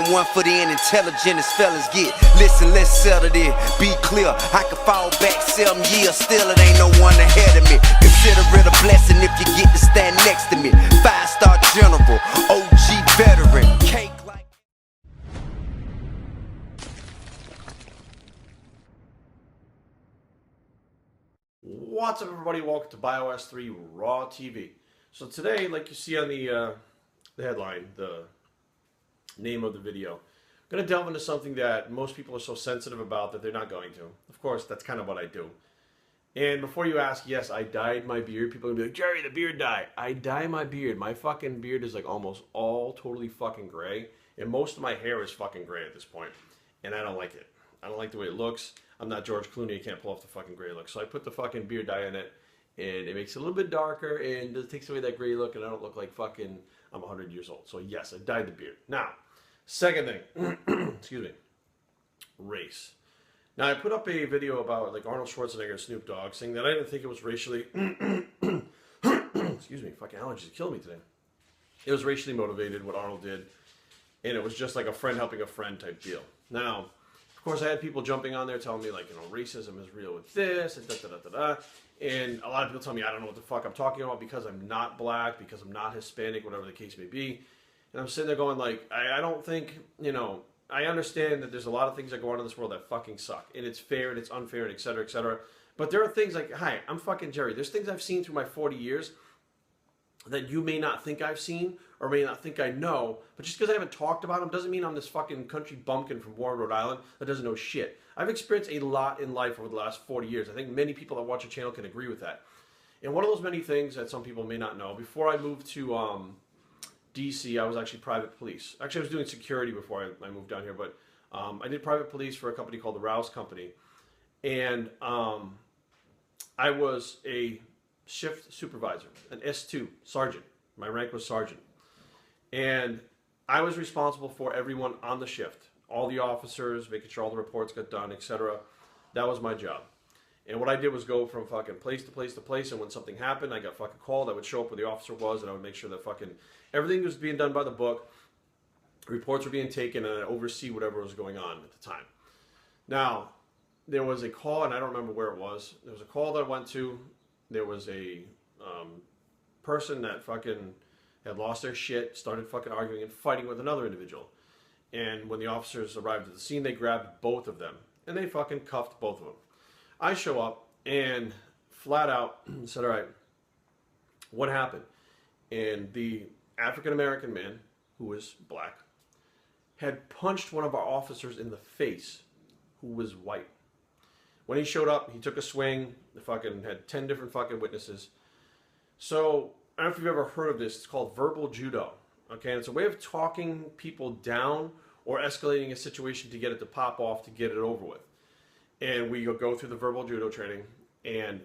and one for the intelligent as fellas get. Listen, let's settle this. Be clear, I can fall back 7 years, still it ain't no one ahead of me. Consider it a blessing if you get to stand next to me. 5-star general, OG veteran, cake like. What's up, everybody? Welcome to Bios3 Raw TV. So today, like you see on the headline, the name of the video, I'm going to delve into something that most people are so sensitive about that they're not going to. Of course, that's kind of what I do. And before you ask, yes, I dyed my beard. People are going to be like, Jerry, the beard dye. I dye my beard. My fucking beard is like almost all totally fucking gray. And most of my hair is fucking gray at this point. And I don't like it. I don't like the way it looks. I'm not George Clooney. You can't pull off the fucking gray look. So I put the fucking beard dye in it. And it makes it a little bit darker. And it takes away that gray look. And I don't look like fucking I'm 100 years old. So yes, I dyed the beard. Now, second thing. Excuse me. Race. Now, I put up a video about like Arnold Schwarzenegger and Snoop Dogg saying that I didn't think it was racially... Excuse me, fucking allergies killing me today. It was racially motivated, what Arnold did. And it was just like a friend helping a friend type deal. Now, of course, I had people jumping on there telling me like, you know, racism is real with this, and da-da-da-da-da. And a lot of people tell me I don't know what the fuck I'm talking about because I'm not black, because I'm not Hispanic, whatever the case may be. And I'm sitting there going like, I don't think, you know... I understand that there's a lot of things that go on in this world that fucking suck. And it's fair and it's unfair and et cetera, et cetera. But there are things like, hi, I'm fucking Jerry. There's things I've seen through my 40 years that you may not think I've seen or may not think I know. But just because I haven't talked about them doesn't mean I'm this fucking country bumpkin from Warren, Rhode Island that doesn't know shit. I've experienced a lot in life over the last 40 years. I think many people that watch the channel can agree with that. And one of those many things that some people may not know, before I moved to... DC, I was actually private police. Actually, I was doing security before I moved down here, but I did private police for a company called the Rouse Company. And I was a shift supervisor, an S2, sergeant. My rank was sergeant. And I was responsible for everyone on the shift, all the officers, making sure all the reports got done, etc. That was my job. And what I did was go from fucking place to place to place, and when something happened, I got fucking called. I would show up where the officer was, and I would make sure that fucking everything was being done by the book, reports were being taken, and I'd oversee whatever was going on at the time. Now, there was a call, and I don't remember where it was. There was a call that I went to. There was a person that fucking had lost their shit, started fucking arguing and fighting with another individual. And when the officers arrived at the scene, they grabbed both of them, and they fucking cuffed both of them. I show up and flat out said, all right, what happened? And the African-American man, who was black, had punched one of our officers in the face, who was white. When he showed up, he took a swing, the fucking had 10 different fucking witnesses. So, I don't know if you've ever heard of this, it's called verbal Judo. Okay, and it's a way of talking people down or escalating a situation to get it to pop off, to get it over with. And we go through the verbal Judo training, and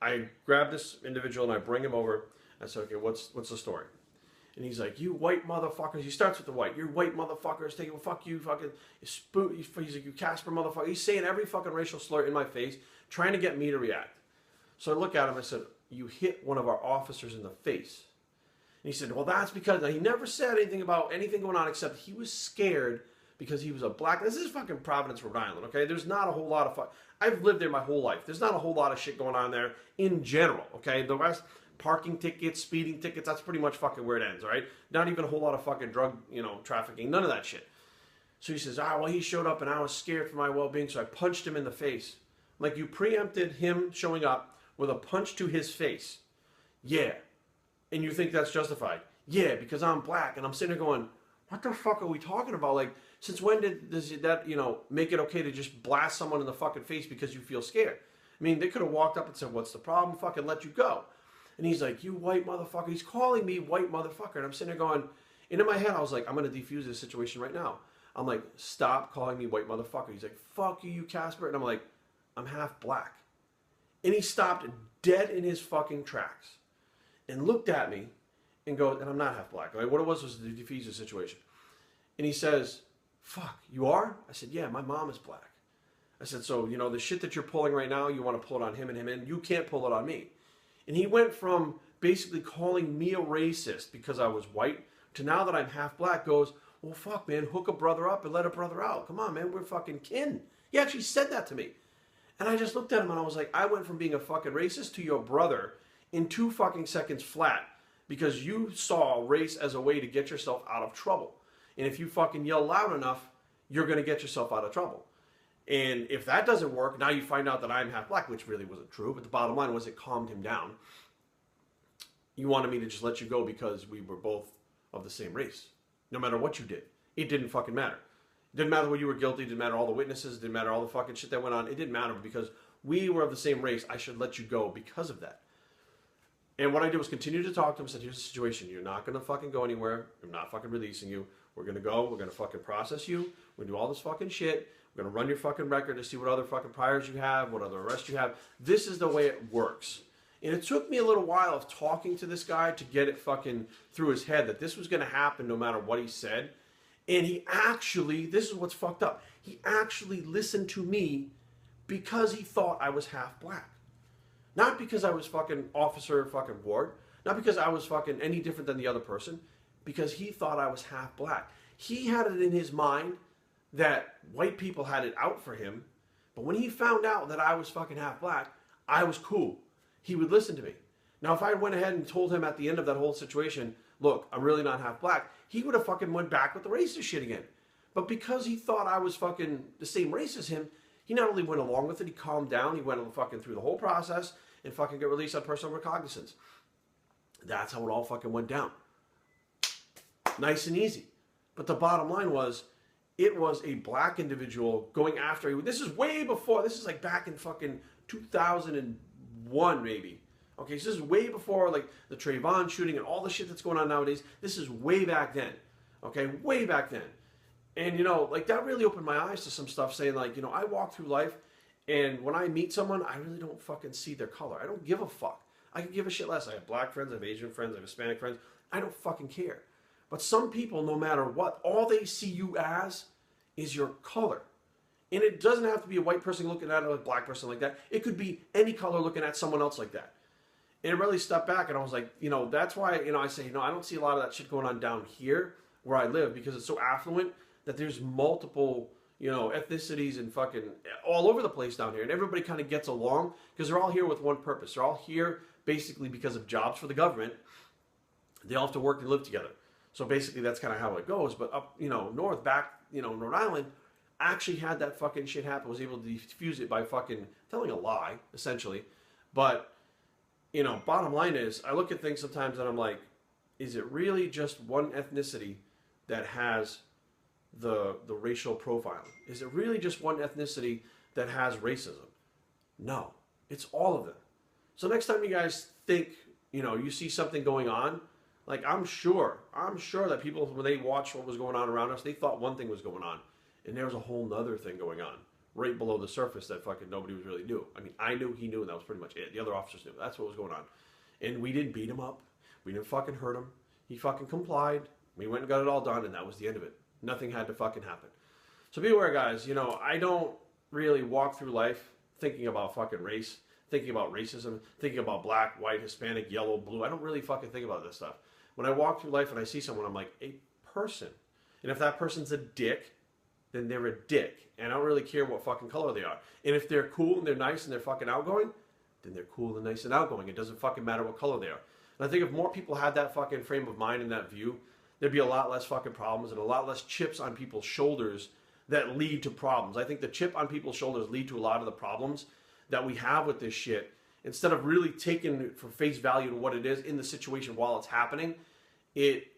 I grab this individual and I bring him over. I said, okay, what's the story? And he's like, you white motherfuckers. He starts with the white. You white motherfuckers. Fuck you, fucking. He's like, you Casper motherfucker. He's saying every fucking racial slur in my face, trying to get me to react. So I look at him and I said, you hit one of our officers in the face. And he said, well, that's because... Now, he never said anything about anything going on except he was scared because he was a black... This is fucking Providence, Rhode Island, okay? There's not a whole lot of... I've lived there my whole life. There's not a whole lot of shit going on there in general, okay? The rest, parking tickets, speeding tickets, that's pretty much fucking where it ends, all right? Not even a whole lot of fucking drug, you know, trafficking, none of that shit. So he says, well, he showed up and I was scared for my well-being, so I punched him in the face. I'm like, you preempted him showing up with a punch to his face. Yeah. And you think that's justified? Yeah, because I'm black. And I'm sitting there going, what the fuck are we talking about? Like, since when does that, you know, make it okay to just blast someone in the fucking face because you feel scared? I mean, they could have walked up and said, what's the problem? Fucking let you go. And he's like, you white motherfucker. He's calling me white motherfucker. And I'm sitting there going, and in my head, I was like, I'm going to defuse this situation right now. I'm like, stop calling me white motherfucker. He's like, fuck you, you Casper. And I'm like, I'm half black. And he stopped dead in his fucking tracks and looked at me and goes, and I'm not half black. Like, what it was the diffuser situation. And he says, fuck, you are? I said, yeah, my mom is black. I said, so, you know, the shit that you're pulling right now, you want to pull it on him and him, and you can't pull it on me. And he went from basically calling me a racist because I was white to now that I'm half black goes, well, fuck, man, hook a brother up and let a brother out. Come on, man, we're fucking kin. He actually said that to me. And I just looked at him and I was like, I went from being a fucking racist to your brother in 2 fucking seconds flat because you saw race as a way to get yourself out of trouble. And if you fucking yell loud enough, you're going to get yourself out of trouble. And if that doesn't work, now you find out that I'm half black, which really wasn't true. But the bottom line was it calmed him down. You wanted me to just let you go because we were both of the same race. No matter what you did. It didn't fucking matter. It didn't matter whether you were guilty. It didn't matter all the witnesses. It didn't matter all the fucking shit that went on. It didn't matter because we were of the same race. I should let you go because of that. And what I did was continue to talk to him. I said, here's the situation. You're not going to fucking go anywhere. I'm not fucking releasing you. We're going to go. We're going to fucking process you. We're going to do all this fucking shit. We're going to run your fucking record to see what other fucking priors you have, what other arrests you have. This is the way it works. And it took me a little while of talking to this guy to get it fucking through his head that this was going to happen no matter what he said. And he actually, this is what's fucked up, he actually listened to me because he thought I was half black. Not because I was fucking Officer fucking Ward. Not because I was fucking any different than the other person. Because he thought I was half black. He had it in his mind that white people had it out for him. But when he found out that I was fucking half black, I was cool. He would listen to me. Now, if I went ahead and told him at the end of that whole situation, look, I'm really not half black, he would have fucking went back with the racist shit again. But because he thought I was fucking the same race as him, he not only went along with it, he calmed down, he went fucking through the whole process and fucking got released on personal recognizance. That's how it all fucking went down. Nice and easy. But the bottom line was, it was a black individual going after you. This is way before, this is like back in fucking 2001 maybe. Okay, so this is way before like the Trayvon shooting and all the shit that's going on nowadays. This is way back then. Okay, way back then. And you know, like that really opened my eyes to some stuff saying like, you know, I walk through life and when I meet someone, I really don't fucking see their color. I don't give a fuck. I can give a shit less. I have black friends, I have Asian friends, I have Hispanic friends. I don't fucking care. But some people, no matter what, all they see you as is your color. And it doesn't have to be a white person looking at it, a black person like that. It could be any color looking at someone else like that. And it really stepped back and I was like, you know, that's why, you know, I say, you know, I don't see a lot of that shit going on down here where I live because it's so affluent that there's multiple, you know, ethnicities and fucking all over the place down here. And everybody kind of gets along because they're all here with one purpose. They're all here basically because of jobs for the government. They all have to work and live together. So basically that's kind of how it goes. But up, you know, north, back, you know, Rhode Island, actually had that fucking shit happen, was able to defuse it by fucking telling a lie, essentially. But, you know, bottom line is, I look at things sometimes and I'm like, is it really just one ethnicity that has the racial profiling? Is it really just one ethnicity that has racism? No, it's all of them. So next time you guys think, you know, you see something going on, like I'm sure that people, when they watched what was going on around us, they thought one thing was going on. And there was a whole nother thing going on right below the surface that fucking nobody was really knew. I mean, I knew, he knew, and that was pretty much it. The other officers knew. That's what was going on. And we didn't beat him up. We didn't fucking hurt him. He fucking complied. We went and got it all done, and that was the end of it. Nothing had to fucking happen. So be aware, guys. You know, I don't really walk through life thinking about fucking race, thinking about racism, thinking about black, white, Hispanic, yellow, blue. I don't really fucking think about this stuff. When I walk through life and I see someone, I'm like, a person. And if that person's a dick, then they're a dick. And I don't really care what fucking color they are. And if they're cool and they're nice and they're fucking outgoing, then they're cool and nice and outgoing. It doesn't fucking matter what color they are. And I think if more people had that fucking frame of mind and that view, there'd be a lot less fucking problems and a lot less chips on people's shoulders that lead to problems. I think the chip on people's shoulders lead to a lot of the problems that we have with this shit. Instead of really taking it for face value to what it is in the situation while it's happening, it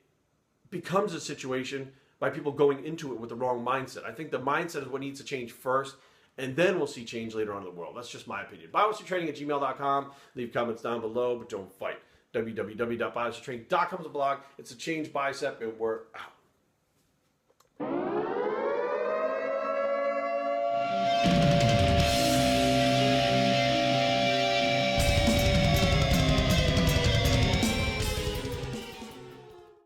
becomes a situation by people going into it with the wrong mindset. I think the mindset is what needs to change first, and then we'll see change later on in the world. That's just my opinion. Bios3Training@gmail.com. Leave comments down below, but don't fight. www.bios3training.com is a blog. It's a change bicep, and we're out.